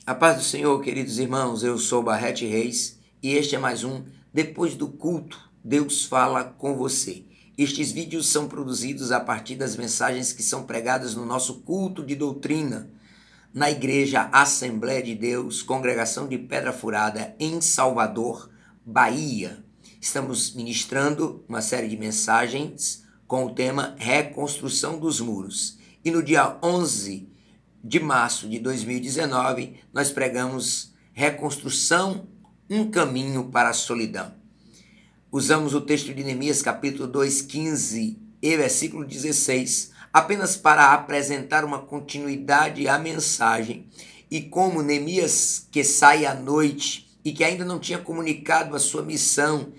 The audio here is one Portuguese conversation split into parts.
A paz do Senhor, queridos irmãos, eu sou Barrete Reis e este é mais um Depois do Culto, Deus Fala com Você. Estes vídeos são produzidos a partir das mensagens que são pregadas no nosso culto de doutrina na Igreja Assembleia de Deus, Congregação de Pedra Furada, em Salvador, Bahia. Estamos ministrando uma série de mensagens com o tema Reconstrução dos Muros. E no dia 11 de março de 2019, nós pregamos Reconstrução, um caminho para a solidão. Usamos o texto de Neemias, capítulo 2, 15 e versículo 16, apenas para apresentar uma continuidade à mensagem e como Neemias, que sai à noite e que ainda não tinha comunicado a sua missão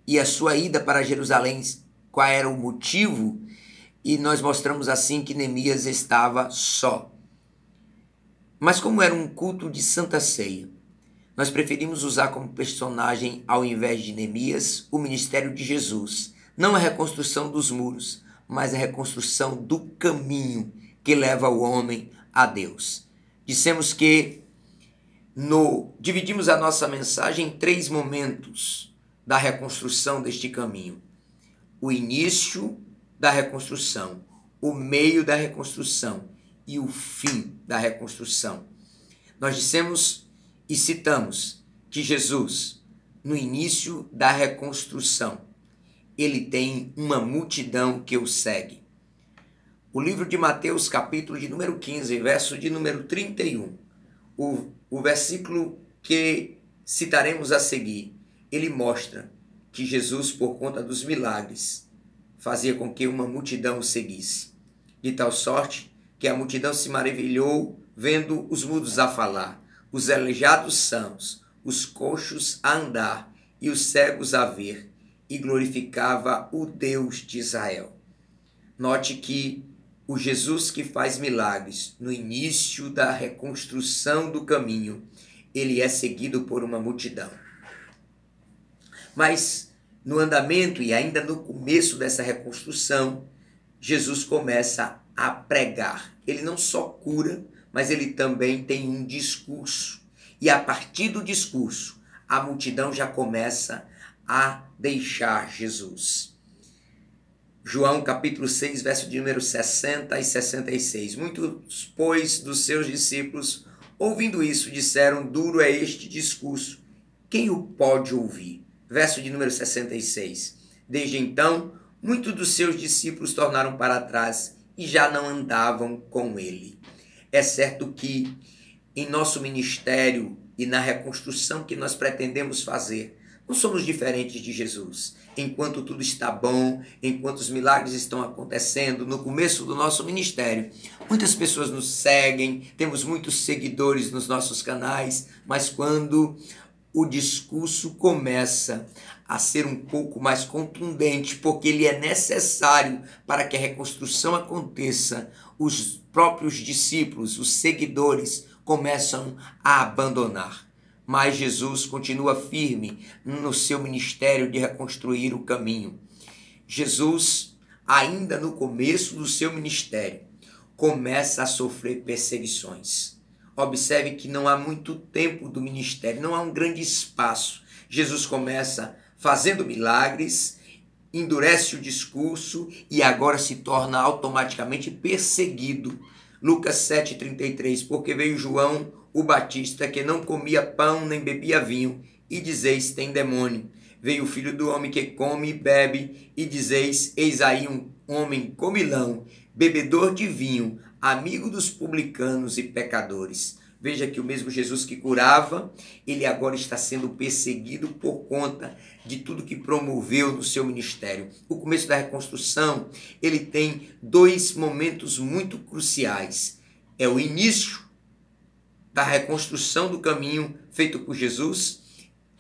e a sua ida para Jerusalém, qual era o motivo, e nós mostramos assim que Neemias estava só. Mas como era um culto de Santa Ceia, nós preferimos usar como personagem, ao invés de Neemias, o ministério de Jesus. Não a reconstrução dos muros, mas a reconstrução do caminho que leva o homem a Deus. Dissemos que dividimos a nossa mensagem em 3 momentos da reconstrução deste caminho. O início da reconstrução, o meio da reconstrução e o fim da reconstrução. Nós dissemos e citamos que Jesus, no início da reconstrução, ele tem uma multidão que o segue. O livro de Mateus, capítulo de número 15, verso de número 31, o versículo que citaremos a seguir, ele mostra que Jesus, por conta dos milagres, fazia com que uma multidão o seguisse, de tal sorte que a multidão se maravilhou vendo os mudos a falar, os aleijados sãos, os coxos a andar e os cegos a ver, e glorificava o Deus de Israel. Note que o Jesus que faz milagres no início da reconstrução do caminho, ele é seguido por uma multidão. Mas no andamento e ainda no começo dessa reconstrução, Jesus começa a pregar. Ele não só cura, mas ele também tem um discurso. E a partir do discurso, a multidão já começa a deixar Jesus. João capítulo 6, verso de número 60 e 66. Muitos, pois, dos seus discípulos, ouvindo isso, disseram: duro é este discurso, quem o pode ouvir? Verso de número 66. Desde então, muitos dos seus discípulos tornaram para trás e já não andavam com ele. É certo que em nosso ministério e na reconstrução que nós pretendemos fazer, não somos diferentes de Jesus. Enquanto tudo está bom, enquanto os milagres estão acontecendo, no começo do nosso ministério, muitas pessoas nos seguem, temos muitos seguidores nos nossos canais, mas quando o discurso começa a ser um pouco mais contundente, porque ele é necessário para que a reconstrução aconteça, os próprios discípulos, os seguidores, começam a abandonar. Mas Jesus continua firme no seu ministério de reconstruir o caminho. Jesus, ainda no começo do seu ministério, começa a sofrer perseguições. Observe que não há muito tempo do ministério, não há um grande espaço. Jesus começa fazendo milagres, endurece o discurso e agora se torna automaticamente perseguido. Lucas 7,33, porque veio João o Batista, que não comia pão nem bebia vinho, e dizeis, tem demônio. Veio o Filho do Homem que come e bebe, e dizeis, eis aí um homem comilão, bebedor de vinho, amigo dos publicanos e pecadores. Veja que o mesmo Jesus que curava, ele agora está sendo perseguido por conta de tudo que promoveu no seu ministério. O começo da reconstrução, ele tem 2 momentos muito cruciais. É o início da reconstrução do caminho feito por Jesus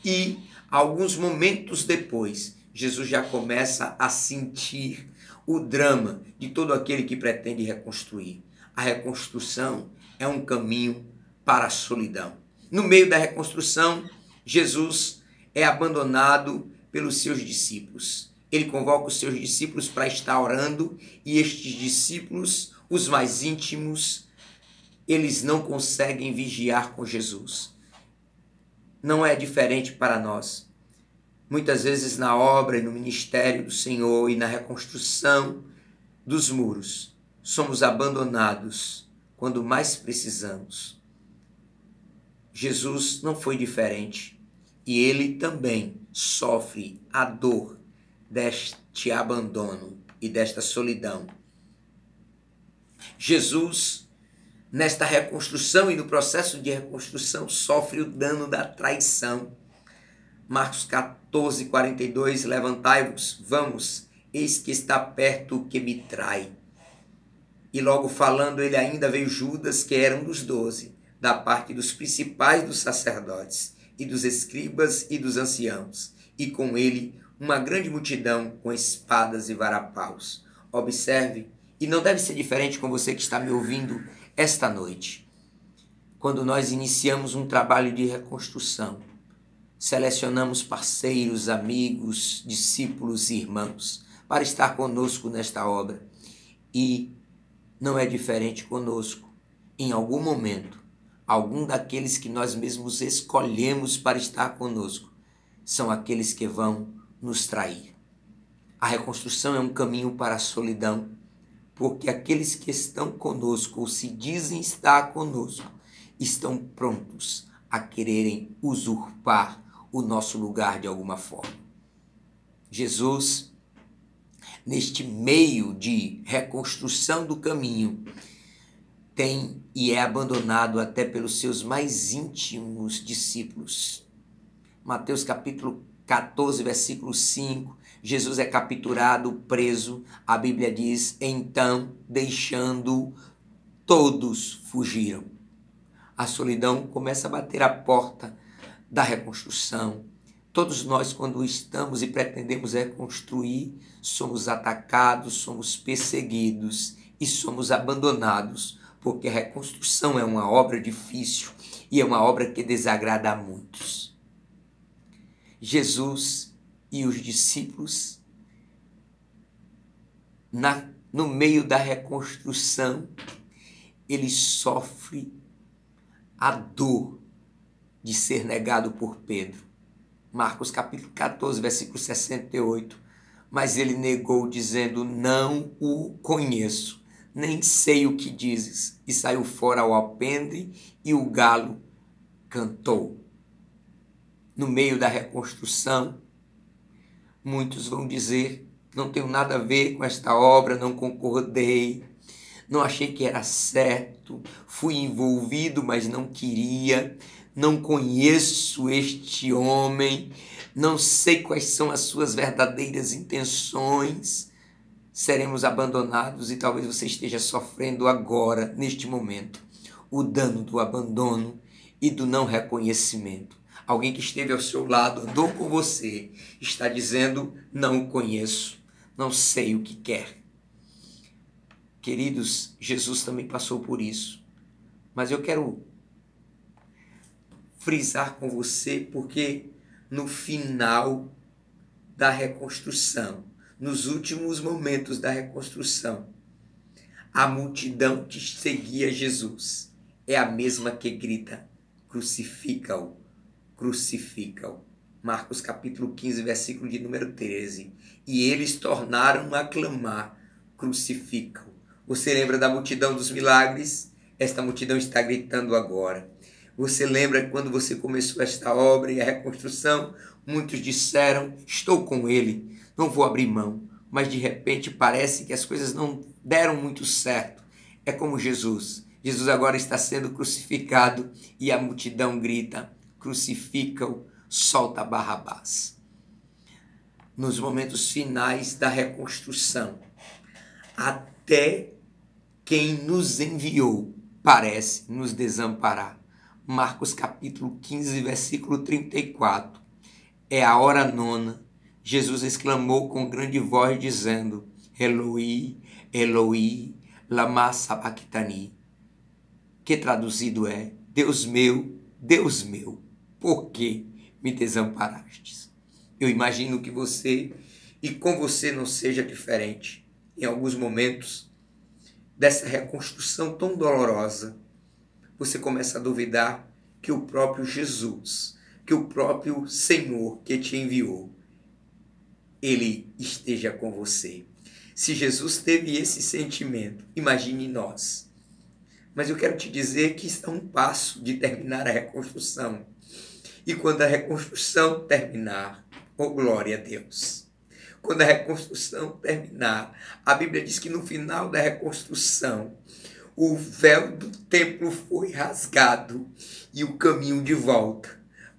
e alguns momentos depois, Jesus já começa a sentir o drama de todo aquele que pretende reconstruir. A reconstrução é um caminho para a solidão. No meio da reconstrução, Jesus é abandonado pelos seus discípulos. Ele convoca os seus discípulos para estar orando e estes discípulos, os mais íntimos, eles não conseguem vigiar com Jesus. Não é diferente para nós. Muitas vezes na obra e no ministério do Senhor e na reconstrução dos muros, somos abandonados quando mais precisamos. Jesus não foi diferente e ele também sofre a dor deste abandono e desta solidão. Jesus, nesta reconstrução e no processo de reconstrução, sofre o dano da traição. Marcos 14, 42, levantai-vos, vamos, eis que está perto o que me trai. E logo falando, ele ainda veio Judas, que era um dos 12, da parte dos principais dos sacerdotes, e dos escribas e dos anciãos, e com ele uma grande multidão com espadas e varapaus. Observe, e não deve ser diferente com você que está me ouvindo esta noite. Quando nós iniciamos um trabalho de reconstrução, selecionamos parceiros, amigos, discípulos e irmãos para estar conosco nesta obra. E não é diferente conosco. Em algum momento, algum daqueles que nós mesmos escolhemos para estar conosco são aqueles que vão nos trair. A reconstrução é um caminho para a solidão, porque aqueles que estão conosco ou se dizem estar conosco estão prontos a quererem usurpar o nosso lugar de alguma forma. Jesus, neste meio de reconstrução do caminho, tem e é abandonado até pelos seus mais íntimos discípulos. Mateus capítulo 14, versículo 5, Jesus é capturado, preso, a Bíblia diz, então, deixando, todos fugiram. A solidão começa a bater a porta da reconstrução. Todos nós, quando estamos e pretendemos reconstruir, somos atacados, somos perseguidos e somos abandonados, porque a reconstrução é uma obra difícil e é uma obra que desagrada a muitos. Jesus e os discípulos, no meio da reconstrução, eles sofrem a dor de ser negado por Pedro. Marcos capítulo 14, versículo 68. Mas ele negou, dizendo, não o conheço, nem sei o que dizes. E saiu fora ao alpendre e o galo cantou. No meio da reconstrução, muitos vão dizer, não tenho nada a ver com esta obra, não concordei, não achei que era certo, fui envolvido, mas não queria, não conheço este homem, não sei quais são as suas verdadeiras intenções. Seremos abandonados e talvez você esteja sofrendo agora, neste momento, o dano do abandono e do não reconhecimento. Alguém que esteve ao seu lado, andou com você, está dizendo, não o conheço, não sei o que quer. Queridos, Jesus também passou por isso. Mas eu quero frisar com você, porque no final da reconstrução, nos últimos momentos da reconstrução, a multidão que seguia Jesus é a mesma que grita, crucifica-o, crucifica-o. Marcos capítulo 15, versículo de número 13. E eles tornaram a clamar, crucifica-o. Você lembra da multidão dos milagres? Esta multidão está gritando agora. Você lembra quando você começou esta obra e a reconstrução? Muitos disseram, estou com ele, não vou abrir mão. Mas de repente parece que as coisas não deram muito certo. É como Jesus. Jesus agora está sendo crucificado e a multidão grita, crucifica-o, solta Barrabás. Nos momentos finais da reconstrução, até quem nos enviou parece nos desamparar. Marcos capítulo 15, versículo 34. É a hora nona. Jesus exclamou com grande voz, dizendo, Eloi, Eloi, lama sabachthani, que traduzido é, Deus meu, por que me desamparastes? Eu imagino que você e com você não seja diferente. Em alguns momentos dessa reconstrução tão dolorosa, você começa a duvidar que o próprio Jesus, que o próprio Senhor que te enviou, ele esteja com você. Se Jesus teve esse sentimento, imagine nós. Mas eu quero te dizer que está um passo de terminar a reconstrução. E quando a reconstrução terminar, oh glória a Deus. Quando a reconstrução terminar, a Bíblia diz que no final da reconstrução, o véu do templo foi rasgado e o caminho de volta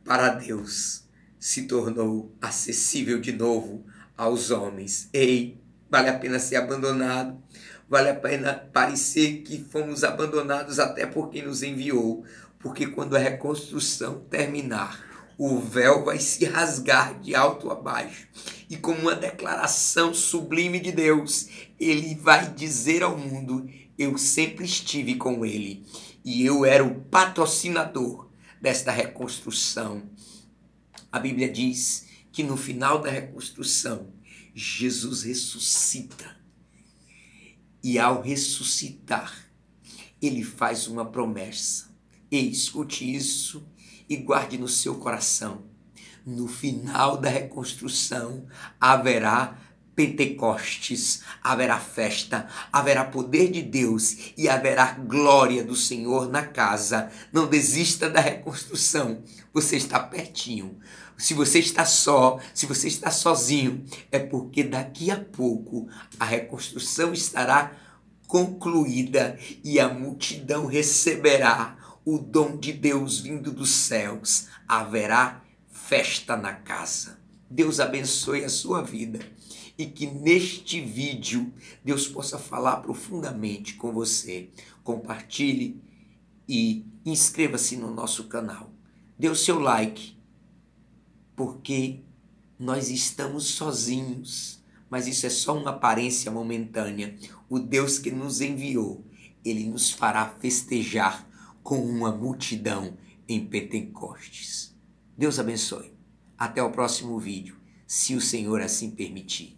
para Deus se tornou acessível de novo aos homens. Ei, vale a pena ser abandonado, vale a pena parecer que fomos abandonados até por quem nos enviou, porque quando a reconstrução terminar, o véu vai se rasgar de alto a baixo e como uma declaração sublime de Deus, ele vai dizer ao mundo: eu sempre estive com ele e eu era o patrocinador desta reconstrução. A Bíblia diz que no final da reconstrução, Jesus ressuscita. E ao ressuscitar, ele faz uma promessa. E escute isso e guarde no seu coração. No final da reconstrução, haverá Pentecostes, haverá festa, haverá poder de Deus e haverá glória do Senhor na casa. Não desista da reconstrução, você está pertinho. Se você está só, se você está sozinho, é porque daqui a pouco a reconstrução estará concluída e a multidão receberá o dom de Deus vindo dos céus. Haverá festa na casa. Deus abençoe a sua vida e que neste vídeo Deus possa falar profundamente com você. Compartilhe e inscreva-se no nosso canal. Dê o seu like, porque nós estamos sozinhos, mas isso é só uma aparência momentânea. O Deus que nos enviou, ele nos fará festejar com uma multidão em Pentecostes. Deus abençoe. Até o próximo vídeo, se o Senhor assim permitir.